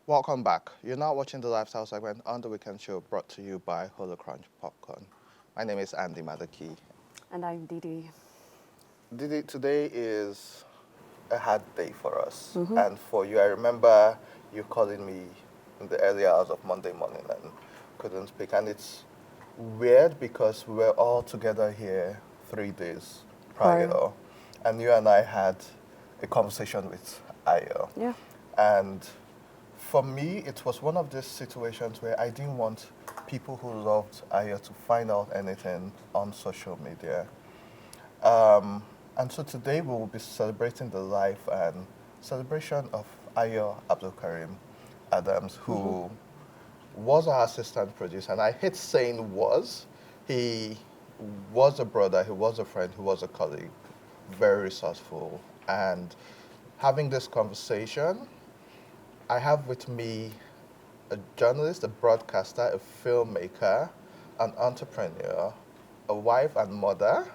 Welcome back. You're now watching the lifestyle segment on the weekend show brought to you by Holo Crunch Popcorn. My name is Andy Madaki. And I'm Deedy. Didi, today is a hard day for us. And for you, I remember you calling me in the early hours of Monday morning and couldn't speak. And it's weird because we were all together here 3 days Prior. prior. And you and I had a conversation with Ayo. Yeah. And for me, it was one of these situations where I didn't want people who loved Aya to find out anything on social media. And so today we will be celebrating the life and celebration of Ayo Abdul Karim Adams, who was our assistant producer. And I hate saying was. He was a brother, he was a friend, he was a colleague, very resourceful. And having this conversation, I have with me a journalist, a broadcaster, a filmmaker, an entrepreneur, a wife and mother,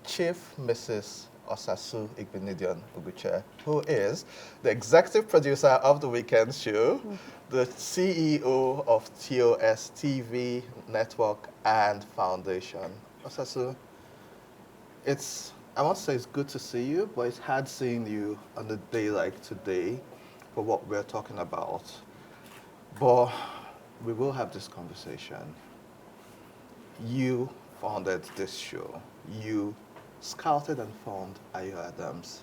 Chief Mrs. Osasu Igbinedion Ogwuche, who is the executive producer of the weekend show, the CEO of TOS TV Network and Foundation. Osasu, I want to say it's good to see you, but it's hard seeing you on a day like today for what we're talking about. But we will have this conversation. You founded this show. You scouted and found Ayo Adams.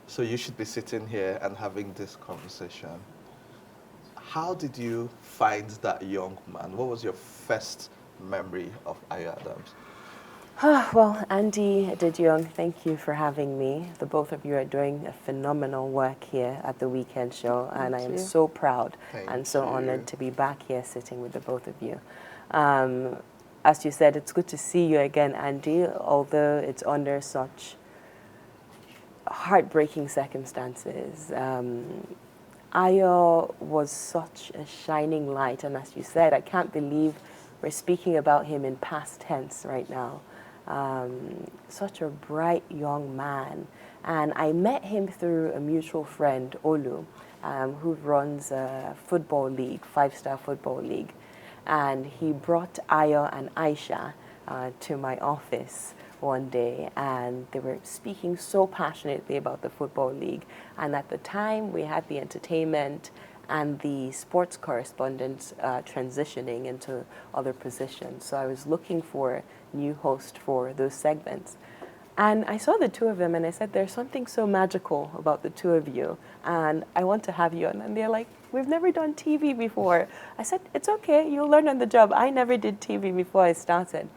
So you should be sitting here and having this conversation. How did you find that young man? What was your first memory of Ayo Adams? Well, Andy Young, thank you for having me. The both of you are doing a phenomenal work here at the Weekend Show, and I am so proud and so honored to be back here sitting with the both of you. As you said, it's good to see you again, Andy, although it's under such heartbreaking circumstances. Ayo was such a shining light, and as you said, I can't believe we're speaking about him in past tense right now. Such a bright young man. And I met him through a mutual friend, Olu, who runs a football league, five-star football league. And he brought Ayo and Aisha to my office one day, and they were speaking so passionately about the football league. And at the time, we had the entertainment and the sports correspondents transitioning into other positions. So I was looking for a new host for those segments. And I saw the two of them and I said, there's something so magical about the two of you. And I want to have you on. And they're like, we've never done TV before. I said, it's okay, you'll learn on the job. I never did TV before I started.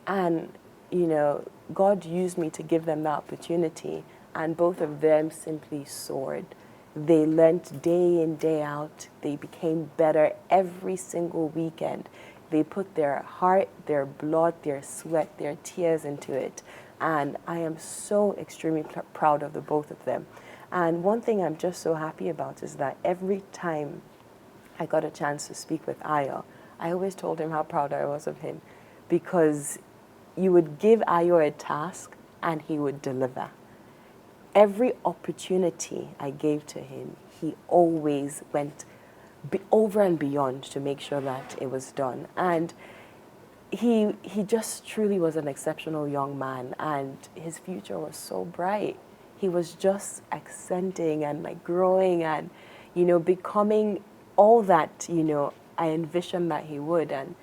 And, you know, God used me to give them the opportunity. And both of them simply soared. They learned day in, day out. They became better every single weekend. They put their heart, their blood, their sweat, their tears into it. And I am so extremely proud of the both of them. And one thing I'm just so happy about is that every time I got a chance to speak with Ayo, I always told him how proud I was of him, because you would give Ayo a task and he would deliver. Every opportunity I gave to him, he always went over and beyond to make sure that it was done. And he just truly was an exceptional young man, and his future was so bright. He was just accenting and like growing and, you know, becoming all that, you know, I envisioned that he would. And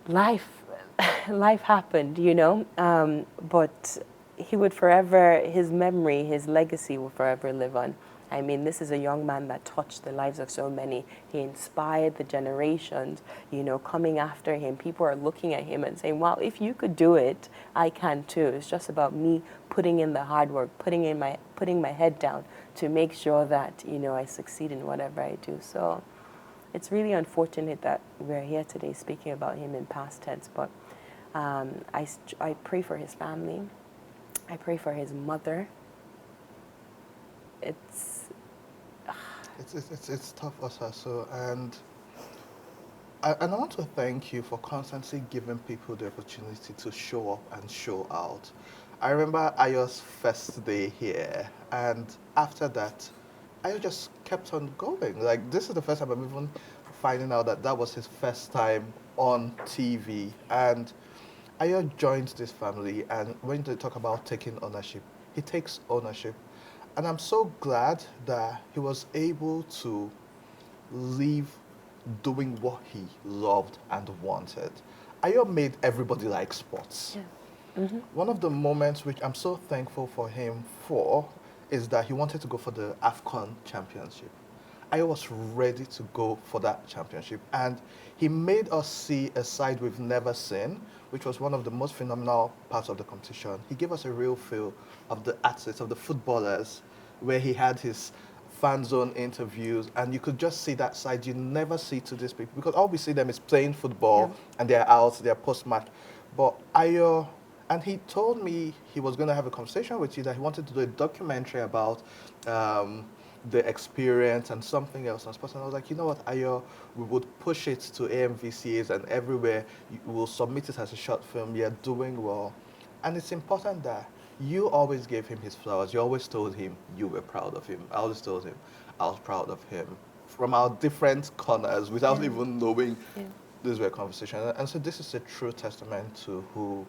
life happened, you know, but he would forever, his memory, his legacy will forever live on. I mean, this is a young man that touched the lives of so many. He inspired the generations, you know, coming after him. People are looking at him and saying, wow, if you could do it, I can too. It's just about me putting in the hard work, putting my head down to make sure that, you know, I succeed in whatever I do. So it's really unfortunate that we're here today speaking about him in past tense, but I pray for his family. I pray for his mother. It's tough, Osasu, and I want to thank you for constantly giving people the opportunity to show up and show out. I remember Ayo's first day here, and after that, Ayo just kept on going. Like, this is the first time I'm even finding out that that was his first time on TV. And Ayo joins this family, and when they talk about taking ownership, he takes ownership. And I'm so glad that he was able to live doing what he loved and wanted. Ayo made everybody like sports. Yeah. Mm-hmm. One of the moments which I'm so thankful for him for is that he wanted to go for the AFCON championship. I was ready to go for that championship, and he made us see a side we've never seen, which was one of the most phenomenal parts of the competition. He gave us a real feel of the athletes, of the footballers, where he had his fan zone interviews, and you could just see that side you never see to this people, because all we see them is playing football, and they're out, they're post-match. But Ayo, and he told me he was going to have a conversation with you, that he wanted to do a documentary about the experience and something else on sports. And I was like, you know what, Ayo, we would push it to AMVCAs and everywhere. We'll submit it as a short film. You're doing well. And it's important that you always gave him his flowers. You always told him you were proud of him. I always told him I was proud of him from our different corners without even knowing these were conversations. And so this is a true testament to who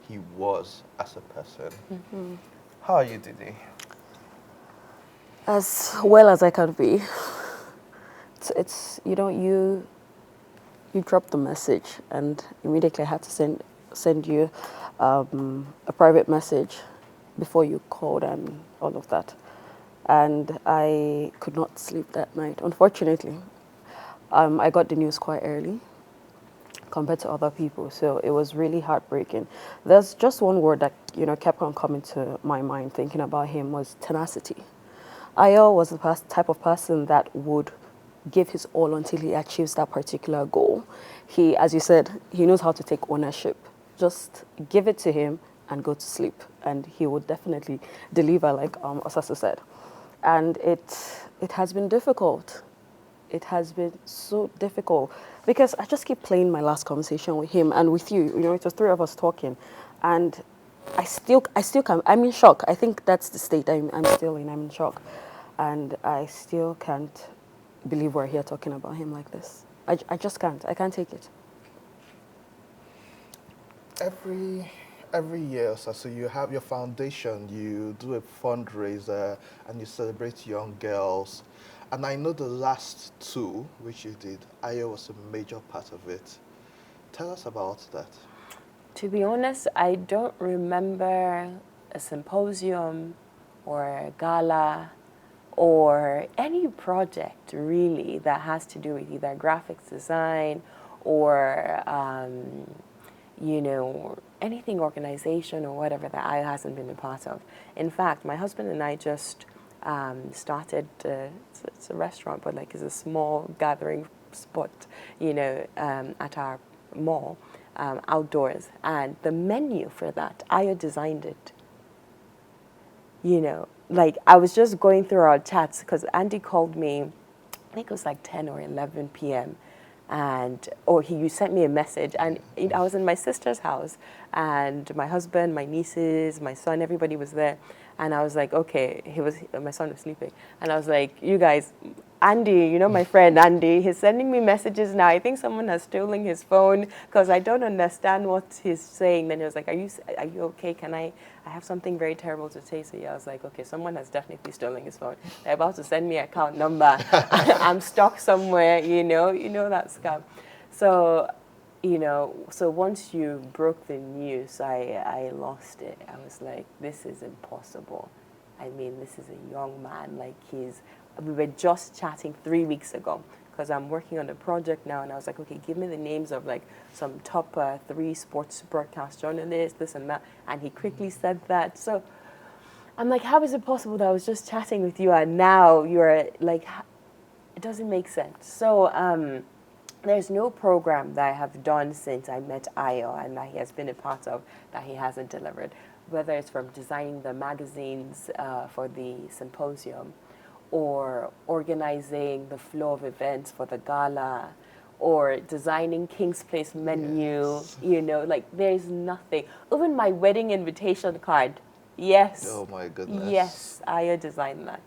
he was as a person. Mm-hmm. How are you, Deedy? As well as I can be. It's you know, you dropped the message, and immediately I had to send you a private message before you called and all of that. And I could not sleep that night, unfortunately. I got the news quite early compared to other people, so it was really heartbreaking. There's just one word that, you know, kept on coming to my mind thinking about him, was tenacity. Ayo was the type of person that would give his all until he achieves that particular goal. He, as you said, he knows how to take ownership. Just give it to him and go to sleep, and he would definitely deliver, like Osasu said. And it has been difficult. It has been so difficult because I just keep playing my last conversation with him and with you. You know, it was three of us talking, and I still can't. I'm in shock. I think that's the state I'm still in. I'm in shock, and I still can't believe we're here talking about him like this. I just can't. I can't take it. Every year, so you have your foundation, you do a fundraiser, and you celebrate young girls. And I know the last two, which you did, Ayo was a major part of it. Tell us about that. To be honest, I don't remember a symposium or a gala or any project really that has to do with either graphics design or you know, anything organization or whatever that I hasn't been a part of. In fact, my husband and I just started, it's a restaurant, but like it's a small gathering spot, you know, at our mall, outdoors. And the menu for that, Ayo designed it. You know, like I was just going through our chats because Andy called me, I think it was like 10 or 11 p.m. You sent me a message, and I was in my sister's house, and my husband, my nieces, my son, everybody was there, and I was like, okay, my son was sleeping, and I was like, you guys, Andy, you know my friend Andy, he's sending me messages now. I think someone has stolen his phone because I don't understand what he's saying. Then he was like, are you okay? I have something very terrible to say to you. I was like, okay, someone has definitely stolen his phone. They're about to send me an account number. I'm stuck somewhere, you know that scam. So, you know, so once you broke the news, I lost it. I was like, this is impossible. I mean, this is a young man, like we were just chatting 3 weeks ago because I'm working on a project now, and I was like, okay, give me the names of like some top 3 sports broadcast journalists, this and that, and he quickly said that. So I'm like, how is it possible that I was just chatting with you and now you're like, it doesn't make sense. So there's no program that I have done since I met Ayo and that he has been a part of that he hasn't delivered, whether it's from designing the magazines for the symposium, or organizing the flow of events for the gala, or designing King's Place menu, yes. You know, like there's nothing. Even my wedding invitation card, yes. Oh my goodness. Yes, Ayo designed that.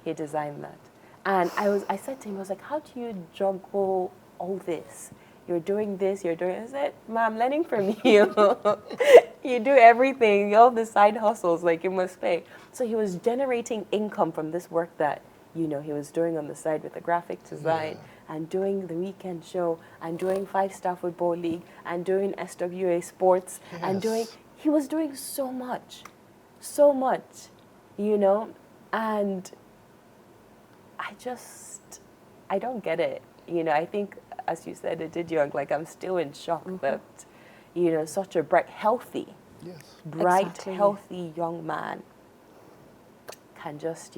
He designed that. And I said to him, I was like, how do you juggle all this? You're doing this, you're doing. I said, Ma, I'm learning from you. You do everything, all the side hustles, like you must pay. So he was generating income from this work that, he was doing on the side with the graphic design and doing the weekend show and doing 5-star football league and doing SWA sports and he was doing so much, and I don't get it. I think, as you said, it did young, like I'm still in shock that, such a bright, healthy, healthy young man can just,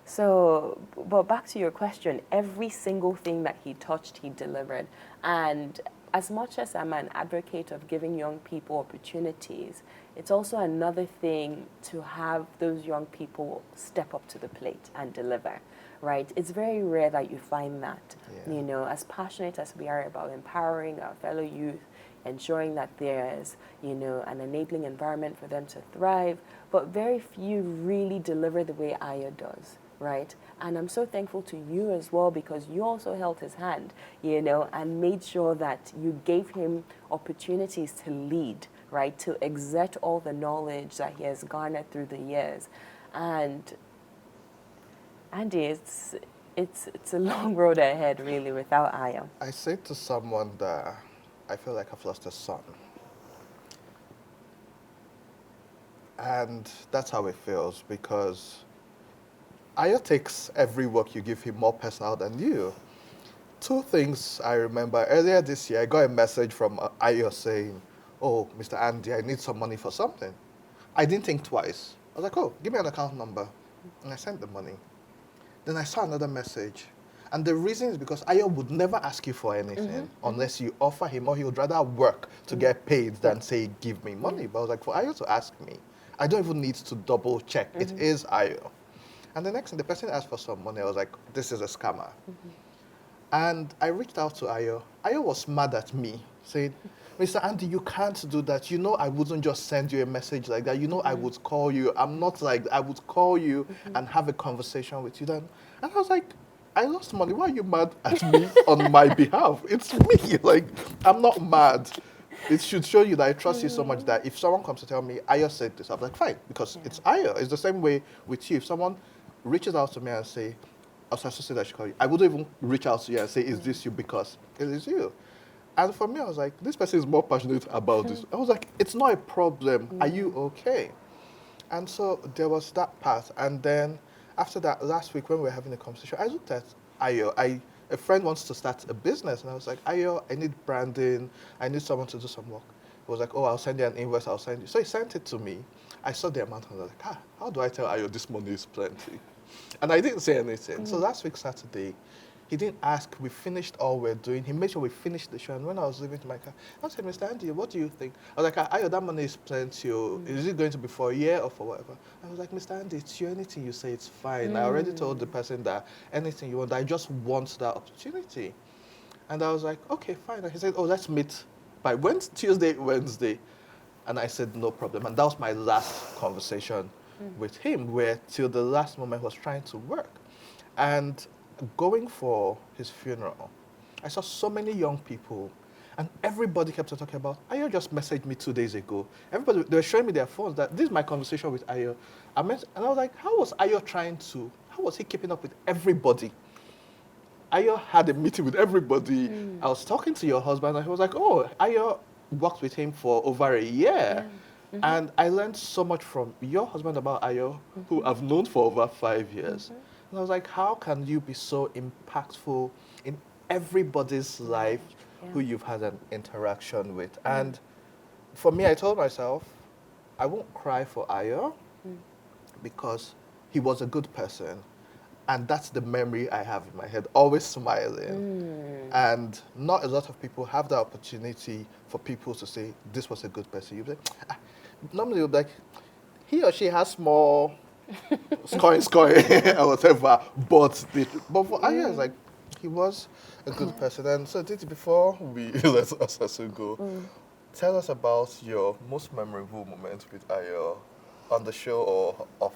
So, but back to your question, every single thing that he touched, he delivered. And as much as I'm an advocate of giving young people opportunities, it's also another thing to have those young people step up to the plate and deliver, right? It's very rare that you find that, as passionate as we are about empowering our fellow youth, ensuring that there's, an enabling environment for them to thrive, but very few really deliver the way Ayo does. Right? And I'm so thankful to you as well, because you also held his hand, and made sure that you gave him opportunities to lead, right? To exert all the knowledge that he has garnered through the years. And Andy, it's a long road ahead, really, without Ayo. I say to someone that I feel like I've lost a son. And that's how it feels, because Ayo takes every work you give him more personal than you. Two things I remember. Earlier this year, I got a message from Ayo saying, oh, Mr. Andy, I need some money for something. I didn't think twice. I was like, oh, give me an account number. And I sent the money. Then I saw another message. And the reason is because Ayo would never ask you for anything unless you offer him, or he would rather work to get paid than say, give me money. But I was like, for Ayo to ask me, I don't even need to double check. It is Ayo. And the next thing, the person asked for some money. I was like, this is a scammer. And I reached out to Ayo. Ayo was mad at me, saying, Mr. Andy, you can't do that. I wouldn't just send you a message like that. I would call you. I'm not like, I would call you and have a conversation with you then. And I was like, I lost money. Why are you mad at me on my behalf? It's me. Like, I'm not mad. It should show you that I trust you so much that if someone comes to tell me, Ayo said this, I'm like, fine, because it's Ayo. It's the same way with you. If someone reaches out to me and say, Osasu said I should call you, I wouldn't even reach out to you and say, is this you? Because it is you. And for me, I was like, this person is more passionate about this. I was like, it's not a problem. Are you okay? And so there was that part. And then after that, last week when we were having a conversation, I looked at Ayo. A friend wants to start a business. And I was like, Ayo, I need branding. I need someone to do some work. He was like, oh, I'll send you an invoice. I'll send you. So he sent it to me. I saw the amount and I was like, how do I tell Ayo this money is plenty? And I didn't say anything. So last week, Saturday, he didn't ask. We finished all we're doing. He made sure we finished the show. And when I was leaving to my car, I said, Mr. Andy, what do you think? I was like, Ayo, that money is plenty. Is it going to be for a year or for whatever? I was like, Mr. Andy, it's you. Anything you say, it's fine. I already told the person that anything you want, I just want that opportunity. And I was like, okay, fine. And he said, oh, let's meet by Tuesday, Wednesday. And I said, no problem. And that was my last conversation with him, where till the last moment he was trying to work. And going for his funeral, I saw so many young people, and everybody kept on talking about, Ayo just messaged me 2 days ago. Everybody, they were showing me their phones that this is my conversation with Ayo. And I was like, how was he keeping up with everybody? Ayo had a meeting with everybody. I was talking to your husband, and he was like, oh, Ayo worked with him for over a year. And I learned so much from your husband about Ayo, who I've known for over 5 years. And I was like, how can you be so impactful in everybody's life who you've had an interaction with? And for me, I told myself, I won't cry for Ayo because he was a good person. And that's the memory I have in my head, always smiling. And not a lot of people have the opportunity for people to say, this was a good person. You'd be like, normally you'd be like, he or she has more scoring, or whatever. But for Ayo, it's like, he was a good person. And so, Deedy, before we let Osasu go, tell us about your most memorable moment with Ayo on the show or off.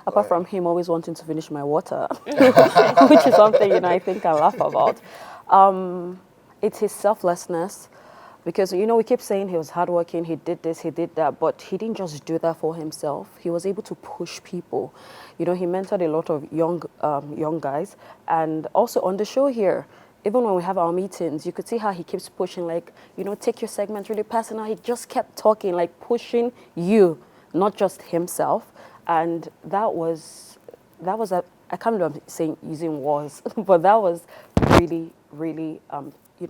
Apart from him always wanting to finish my water, which is something, I think I laugh about. It's his selflessness. Because, we keep saying he was hardworking, he did this, he did that, but he didn't just do that for himself. He was able to push people. He mentored a lot of young guys. And also on the show here, even when we have our meetings, you could see how he keeps pushing, like, take your segment really personal. He just kept talking, like pushing you, not just himself. And that was I can't believe I'm saying using was, but that was really, really,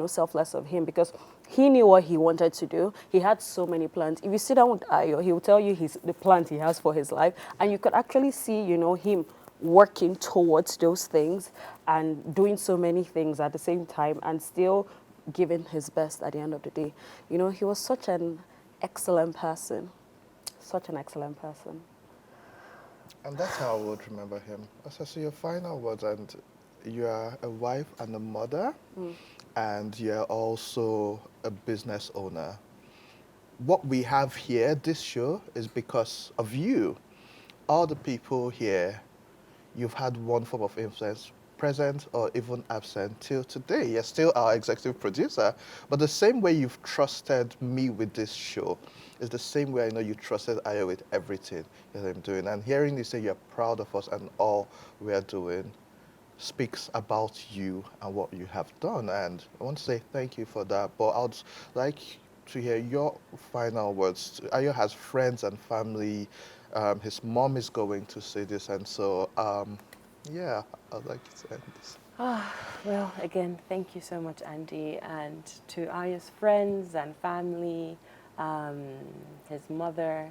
selfless of him, because he knew what he wanted to do. He had so many plans. If you sit down with Ayo, he will tell you the plans he has for his life, and you could actually see, him working towards those things and doing so many things at the same time and still giving his best at the end of the day. He was such an excellent person. Such an excellent person. And that's how I would remember him. So your final words, and you are a wife and a mother, and you're also a business owner. What we have here, this show, is because of you. All the people here, you've had one form of influence, present or even absent till today. You're still our executive producer, but the same way you've trusted me with this show is the same way I know you trusted Ayo with everything that I'm doing. And hearing you say you're proud of us and all we're doing speaks about you and what you have done. And I want to say thank you for that. But I'd like to hear your final words. Ayo has friends and family. His mom is going to see this, and so yeah, I'd like to end this. Well, again, thank you so much, Andy, and to Ayo's friends and family, his mother.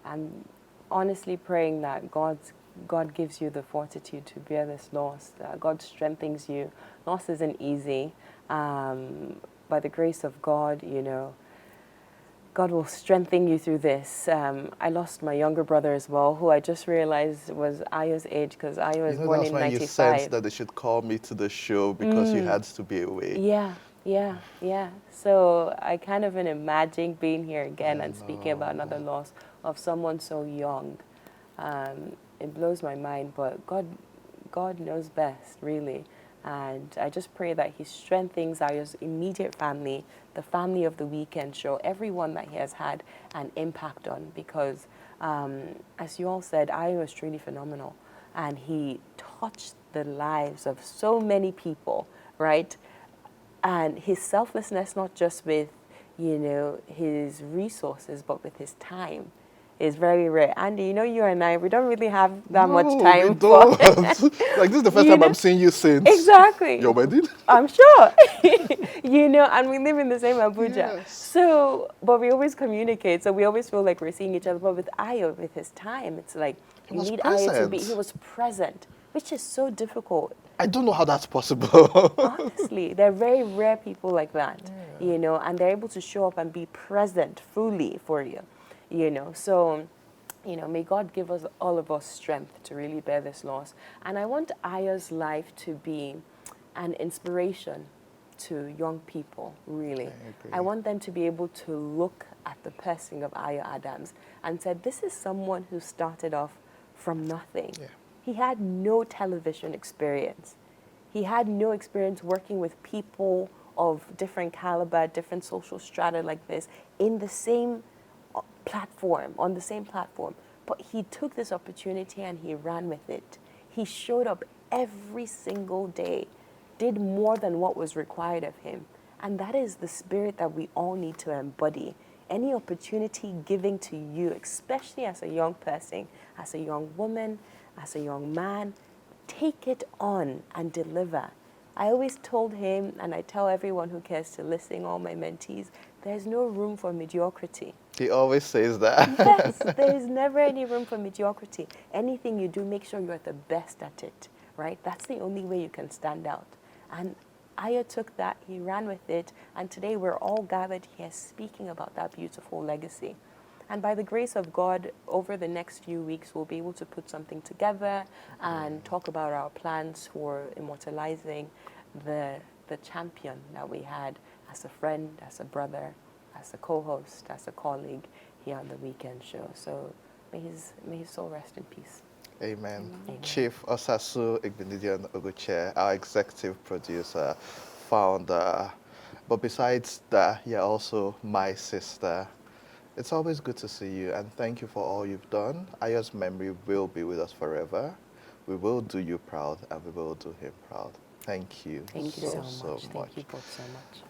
I'm honestly praying that God gives you the fortitude to bear this loss. God strengthens you. Loss isn't easy. By the grace of God, God will strengthen you through this. I lost my younger brother as well, who I just realized was Ayo's age, because Ayo was born in 95. That's when you sensed that they should call me to the show because you had to be away. Yeah. So I can't even imagine being here again and speaking about another loss of someone so young. It blows my mind, but God knows best, really. And I just pray that he strengthens Ayo's immediate family, the family of the weekend show, everyone that he has had an impact on, because as you all said, Ayo is truly phenomenal, and he touched the lives of so many people, right? And his selflessness, not just with, his resources, but with his time, is very rare. Andy, you and I, we don't really have that much time. We don't. Like, this is the first time I'm seeing you since exactly your wedding. I'm sure. And we live in the same Abuja. Yes. So, but we always communicate. So we always feel like we're seeing each other. But with Ayo, with his time, it's like you need Ayo to be. He was present, which is so difficult. I don't know how that's possible. Honestly, they're very rare people like that, and they're able to show up and be present fully for you, So, may God give us, all of us, strength to really bear this loss. And I want Ayo's life to be an inspiration to young people, really. I want them to be able to look at the person of Ayo Adams and said, this is someone who started off from nothing. Yeah. He had no television experience. He had no experience working with people of different caliber, different social strata like this, in the same platform, on the same platform. But he took this opportunity and he ran with it. He showed up every single day, did more than what was required of him. And that is the spirit that we all need to embody. Any opportunity given to you, especially as a young person, as a young woman, as a young man, take it on and deliver. I always told him, and I tell everyone who cares to listen, all my mentees, there's no room for mediocrity. He always says that. Yes, there is never any room for mediocrity. Anything you do, make sure you're the best at it, right? That's the only way you can stand out. And Ayo took that, he ran with it, and today we're all gathered here speaking about that beautiful legacy. And by the grace of God, over the next few weeks, we'll be able to put something together and talk about our plans for immortalizing the champion that we had as a friend, as a brother, as a co-host, as a colleague here on the weekend show. So may his soul rest in peace. Amen. Amen. Chief Osasu Igbinedion Ogwuche, our executive producer, founder. But besides that, you're also my sister. It's always good to see you, and thank you for all you've done. Ayo's memory will be with us forever. We will do you proud, and we will do him proud. Thank you Thank you so so much. Thank you both so much.